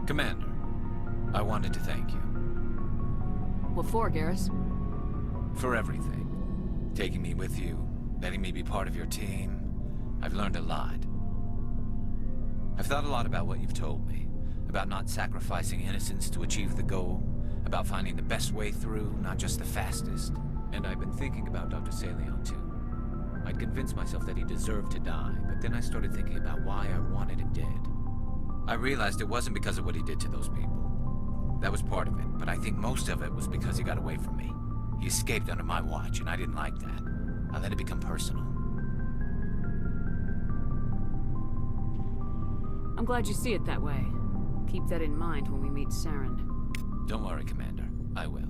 Commander, I wanted to thank you. What for, Garrus? For everything. Taking me with you, letting me be part of your team. I've learned a lot. I've thought a lot about what you've told me. About not sacrificing innocence to achieve the goal. About finding the best way through, not just the fastest. And I've been thinking about Dr. Saleon, too. I'd convinced myself that he deserved to die, but then I started thinking about why I wanted him dead. I realized it wasn't because of what he did to those people. That was part of it, but I think most of it was because he got away from me. He escaped under my watch, and I didn't like that. I let it become personal. I'm glad you see it that way. Keep that in mind when we meet Saren. Don't worry, Commander. I will.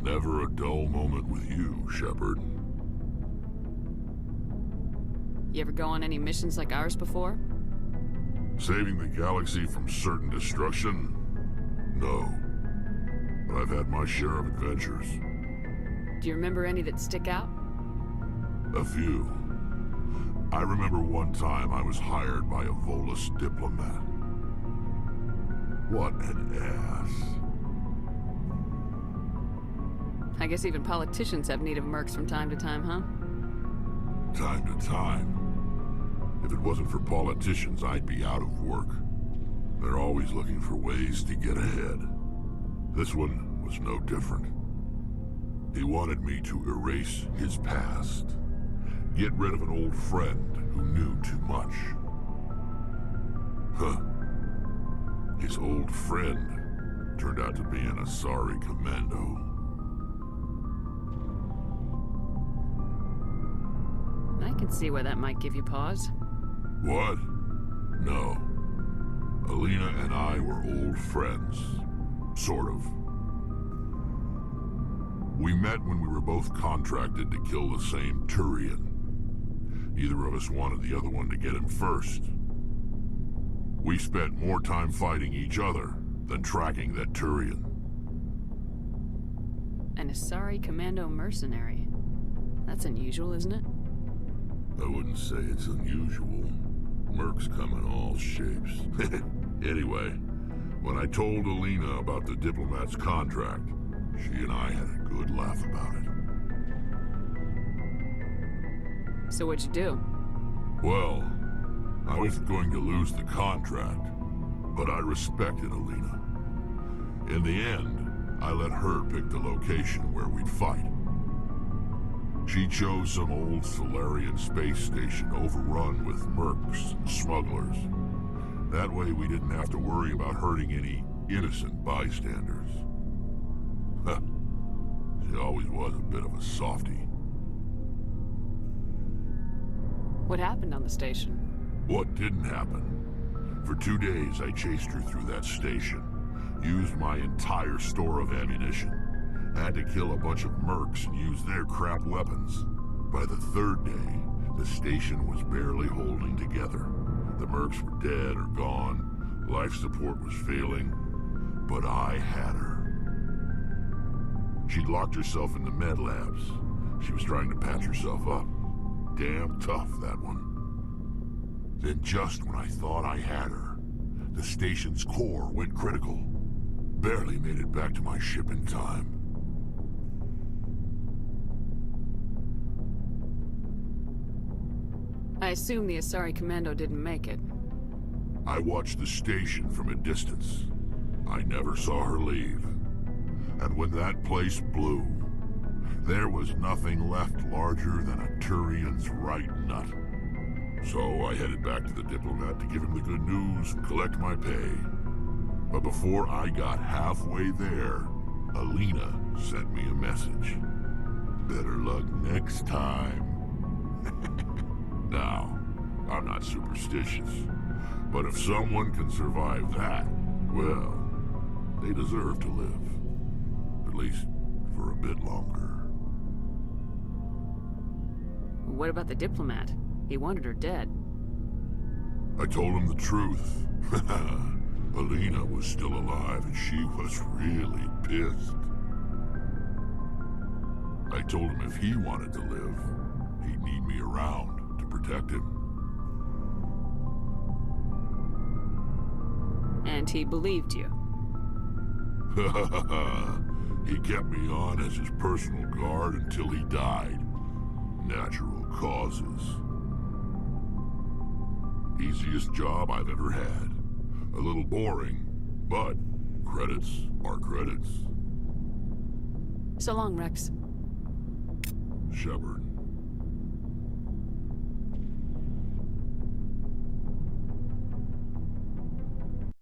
Never a dull moment with you, Shepard. You ever go on any missions like ours before? Saving the galaxy from certain destruction? No. But I've had my share of adventures. Do you remember any that stick out? A few. I remember one time I was hired by a Volus Diplomat. What an ass. I guess even politicians have need of mercs from time to time, huh? Time to time. If it wasn't for politicians, I'd be out of work. They're always looking for ways to get ahead. This one was no different. He wanted me to erase his past. Get rid of an old friend who knew too much. Huh. His old friend turned out to be an Asari Commando. I can see why that might give you pause. What? No. Aleena and I were old friends. Sort of. We met when we were both contracted to kill the same Turian. Neither of us wanted the other one to get him first. We spent more time fighting each other than tracking that Turian. An Asari Commando mercenary. That's unusual, isn't it? I wouldn't say it's unusual. Mercs come in all shapes. Anyway, when I told Aleena about the Diplomat's contract, she and I had a good laugh about it. So what'd you do? Well, I wasn't going to lose the contract, but I respected Aleena. In the end, I let her pick the location where we'd fight. She chose some old Solarian space station overrun with mercs and smugglers. That way we didn't have to worry about hurting any innocent bystanders. Huh. She always was a bit of a softie. What happened on the station? What didn't happen? For 2 days I chased her through that station. Used my entire store of ammunition. Had to kill a bunch of mercs and use their crap weapons. By the 3rd day, the station was barely holding together. The mercs were dead or gone, life support was failing, but I had her. She'd locked herself in the med labs. She was trying to patch herself up. Damn tough, that one. Then just when I thought I had her, the station's core went critical. Barely made it back to my ship in time. I assume the Asari Commando didn't make it. I watched the station from a distance. I never saw her leave. And when that place blew, there was nothing left larger than a Turian's right nut. So I headed back to the Diplomat to give him the good news and collect my pay. But before I got halfway there, Aleena sent me a message. Better luck next time. Now, I'm not superstitious, but if someone can survive that, well, they deserve to live. At least for a bit longer. What about the Diplomat? He wanted her dead. I told him the truth. Aleena was still alive and she was really pissed. I told him if he wanted to live, he'd need me around to protect him. And he believed you. He kept me on as his personal guard until he died. Natural causes. Easiest job I've ever had. A little boring, but credits are credits. So long, Wrex. Shepard.